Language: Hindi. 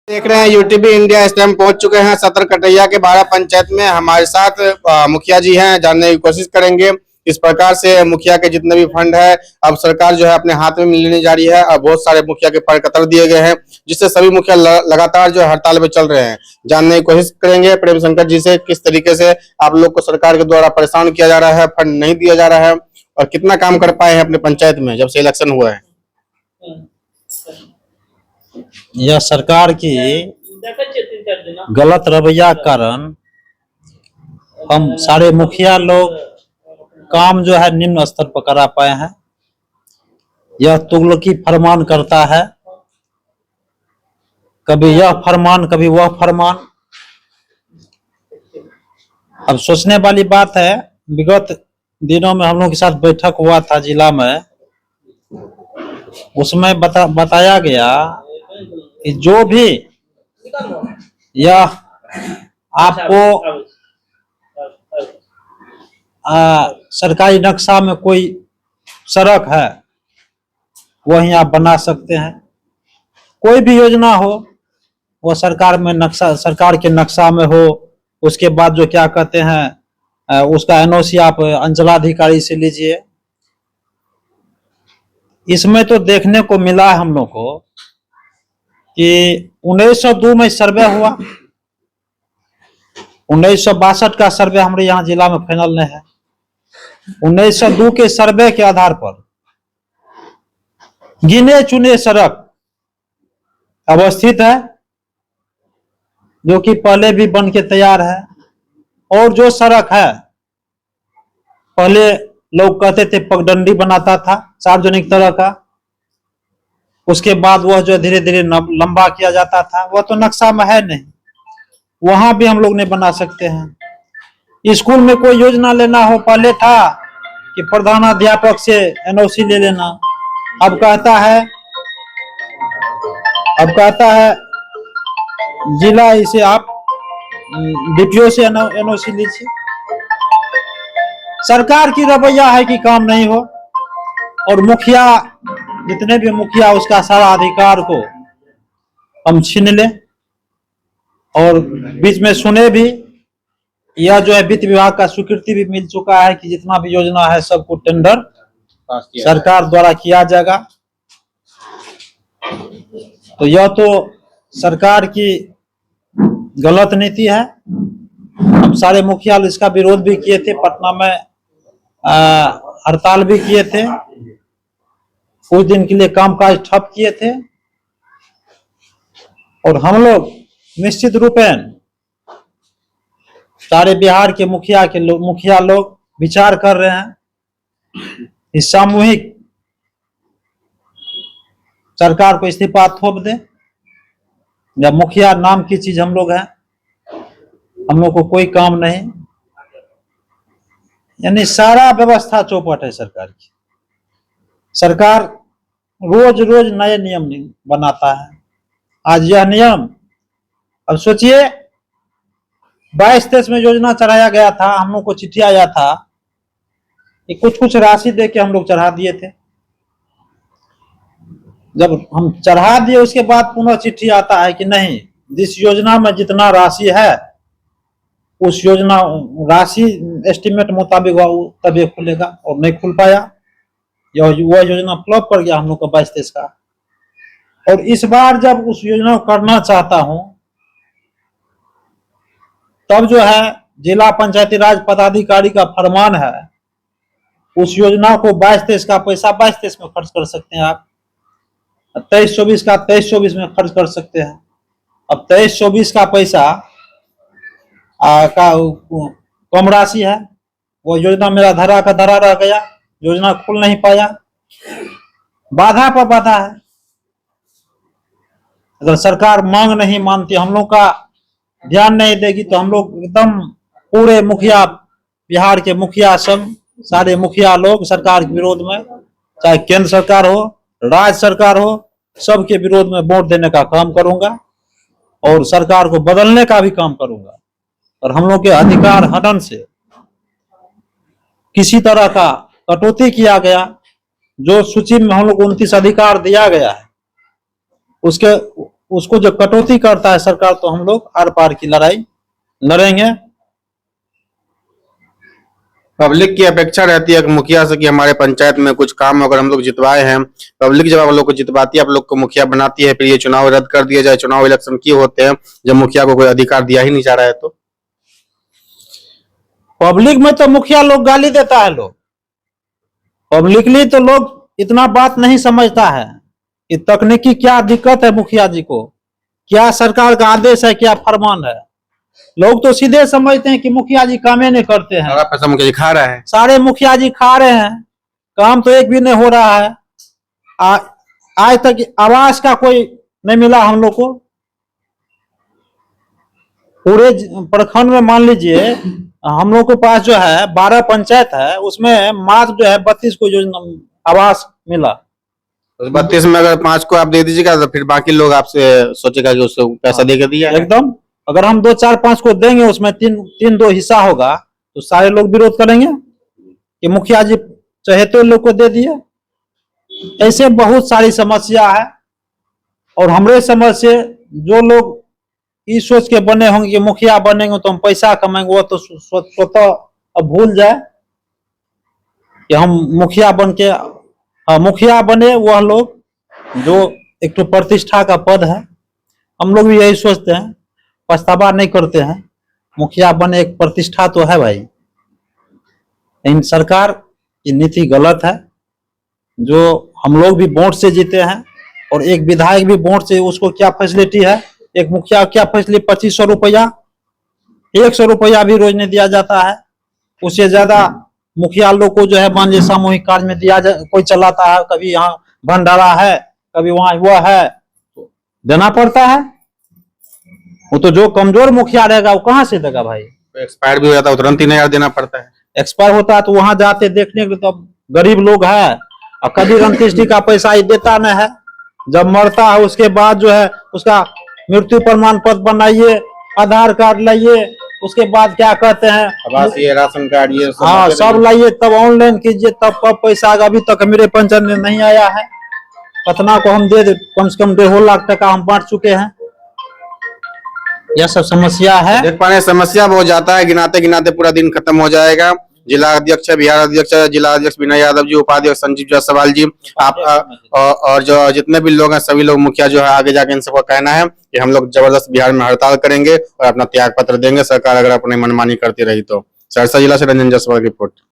देख रहे हैं यूटीबी इंडिया। इस टाइम पहुंच चुके हैं सतर कटैया के 12 पंचायत में। हमारे साथ मुखिया जी हैं, जानने की कोशिश करेंगे इस प्रकार से मुखिया के जितने भी फंड है अब सरकार जो है अपने हाथ में लेने जा रही है। अब बहुत सारे मुखिया के फंड कतर दिए गए हैं, जिससे सभी मुखिया लगातार जो हड़ताल में चल रहे हैं। जानने की कोशिश करेंगे प्रेम शंकर जी से किस तरीके से आप लोग को सरकार के द्वारा परेशान किया जा रहा है, फंड नहीं दिया जा रहा है और कितना काम कर पाए हैं अपने पंचायत में जब से इलेक्शन हुआ है। यह सरकार की गलत रवैया के कारण हम सारे मुखिया लोग काम जो है निम्न स्तर पर करा पाए हैं। यह तुगलकी फरमान करता है, कभी यह फरमान कभी वह फरमान। अब सोचने वाली बात है, विगत दिनों में हम लोग के साथ बैठक हुआ था जिला में, उसमें बताया गया कि जो भी यह आपको सरकारी नक्शा में कोई सड़क है वही आप बना सकते हैं। कोई भी योजना हो वो सरकार के नक्शा में हो, उसके बाद जो क्या कहते हैं उसका एनओसी आप अंचलाधिकारी से लीजिए। इसमें तो देखने को मिला हम लोग को कि 1902 में सर्वे हुआ, 1962 का सर्वे हमारे यहाँ जिला में फाइनल नहीं है। 1902 के सर्वे के आधार पर गिने चुने सड़क अवस्थित है, जो कि पहले भी बन के तैयार है। और जो सड़क है पहले लोग कहते थे पगडंडी बनाता था सार्वजनिक तरह का, उसके बाद वह जो धीरे धीरे लंबा किया जाता था, वह तो नक्शा में है नहीं, वहां भी हम लोग नहीं बना सकते हैं। स्कूल में कोई योजना लेना हो, पहले था कि प्रधानाध्यापक से एनओसी ले लेना, अब कहता है जिला इसे आप डीपीओ से एनओसी लीजिए। सरकार की रवैया है कि काम नहीं हो, और मुखिया जितने भी मुखिया उसका सारा अधिकार को हम छीन ले। और बीच में सुने भी यह जो है वित्त विभाग का स्वीकृति भी मिल चुका है कि जितना भी योजना है सबको टेंडर सरकार द्वारा किया जाएगा। तो यह तो सरकार की गलत नीति है। हम सारे मुखिया इसका विरोध भी किए थे, पटना में हड़ताल भी किए थे, कुछ दिन के लिए कामकाज ठप किए थे। और हम लोग निश्चित रूपेण सारे बिहार के मुखिया लोग विचार कर रहे हैं कि सामूहिक सरकार को इस्तीफा थोप दे। जब मुखिया नाम की चीज हम लोग हैं, हम लोग को कोई काम नहीं, यानी सारा व्यवस्था चौपट है सरकार की। सरकार रोज रोज नए नियम बनाता है। आज यह नियम, अब सोचिए 22-23 में योजना चढ़ाया गया था, हम लोग को चिट्ठी आया था कि कुछ राशि दे के हम लोग चढ़ा दिए थे। जब हम चढ़ा दिए उसके बाद पुनः चिट्ठी आता है कि नहीं, जिस योजना में जितना राशि है उस योजना राशि एस्टीमेट मुताबिक तभी खुलेगा, और नहीं खुल पाया। वह योजना फ्लॉप कर गया हम लोग का 22-23 का। और इस बार जब उस योजना को करना चाहता हूं, तब जो है जिला पंचायती राज पदाधिकारी का फरमान है, उस योजना को 22-23 का पैसा 22-23 में खर्च कर सकते हैं आप, 23-24 का 23-24 में खर्च कर सकते हैं। अब 23-24 का पैसा का कम राशि है, वो योजना मेरा धरा का धरा रह गया, योजना खुल नहीं पाया, बाधा पर बाधा है। अगर सरकार मांग नहीं मानती, हम लोग का ध्यान नहीं देगी, तो हम लोग एकदम पूरे मुखिया, बिहार के मुखिया सब, सारे मुखिया लोग सरकार के विरोध में, चाहे केंद्र सरकार हो राज्य सरकार हो, सबके विरोध में वोट देने का काम करूंगा और सरकार को बदलने का भी काम करूंगा। और हम लोग के अधिकार हनन से किसी तरह का कटौती किया गया, जो सूची में हम लोग 29 अधिकार दिया गया है, उसके उसको जो कटौती करता है सरकार, तो हम लोग आर पार की लड़ाई लड़ेंगे। पब्लिक की अपेक्षा रहती है कि मुखिया से कि हमारे पंचायत में कुछ काम अगर हम लोग जितवाए हैं, पब्लिक जब आप लोग को जितवाती है, आप लोग को मुखिया बनाती है, फिर ये चुनाव रद्द कर दिया जाए, चुनाव इलेक्शन क्यों होते हैं जब मुखिया को कोई अधिकार दिया ही नहीं जा रहा है? तो पब्लिक में तो मुखिया लोग गाली देता है, लोग पब्लिकली तो लोग इतना बात नहीं समझता है कि तकनीकी क्या दिक्कत है मुखिया जी को, क्या सरकार का आदेश है, क्या फरमान है। लोग तो सीधे समझते हैं कि मुखिया जी कामें नहीं करते हैं, सारा पैसा मुखिया जी खा रहा है। सारे मुखिया जी खा रहे हैं, काम तो एक भी नहीं हो रहा है। आज तक आवास का कोई नहीं मिला हम लोग को। पूरे प्रखंड में मान लीजिए हम लोग के पास जो है 12 पंचायत है, उसमें मात्र जो है 32 को योजना आवास मिला। 32 में अगर 5 को आप दे दीजिएगा तो फिर बाकी लोग आपसे सोचेगा कि उसको पैसा दे के दिया है। एकदम, अगर हम 2 4 5 को देंगे, उसमें 3 2 हिस्सा होगा, तो सारे लोग विरोध करेंगे कि मुखिया जी चहेते लोग को दे दिए। ऐसे बहुत सारी समस्या है, और हमारे समझ से जो लोग इस सोच के बने होंगे कि मुखिया बनेंगे तो हम पैसा कमाएंगे, वो तो स्वतः अब भूल जाए कि हम मुखिया बन के मुखिया बने वह लोग जो एक तो प्रतिष्ठा का पद है। हम लोग भी यही सोचते हैं, पछतावा नहीं करते हैं। मुखिया बने एक प्रतिष्ठा तो है भाई, लेकिन सरकार की नीति गलत है। जो हम लोग भी वोट से जीते हैं, और एक विधायक भी वोट से, उसको क्या फैसिलिटी है, एक मुखिया क्या फैसिलिटी, 2500 रुपया, 100 रुपया भी रोज नहीं दिया जाता है। उससे ज्यादा मुखिया लोग को जो है मान लीजिए सामूहिक कार्य में दिया कोई चलाता है, कभी यहाँ भंडारा है, कभी वहां वो है, देना पड़ता है। वो तो जो कमजोर मुखिया रहेगा वो कहाँ से देगा भाई? एक्सपायर भी हो जाता है, तुरंत 3000 देना पड़ता है। एक्सपायर होता है तो वहां जाते देखने के लिए, तो गरीब लोग है, और कभी अंत्येष्टि का पैसा ही देता नहीं है। जब मरता है उसके बाद जो है उसका मृत्यु प्रमाण पत्र बनाइए, आधार कार्ड लाइए, उसके बाद क्या कहते हैं आवासीय राशन कार्ड, ये सब हाँ सब लाइए, तब ऑनलाइन कीजिए, तब कब पैसा आएगा। अभी तक मेरे पंचायत में नहीं आया है। पतना को हम दे कम से कम 1.5 लाख टका हम बांट चुके हैं। यह सब समस्या है। देख पा रहे हैं, समस्या बहुत जाता है, गिनाते गिनाते पूरा दिन खत्म हो जाएगा। जिला अध्यक्ष है, बिहार अध्यक्ष है, जिला अध्यक्ष विनय यादव जी, उपाध्यक्ष संजीव जायसवाल जी, आप और जो जितने भी लोग हैं सभी लोग, मुखिया जो है आगे जाके इन सबका कहना है कि हम लोग जबरदस्त बिहार में हड़ताल करेंगे और अपना त्याग पत्र देंगे सरकार अगर अपनी मनमानी करती रही तो। सहरसा जिला से रंजन जायसवाल की रिपोर्ट।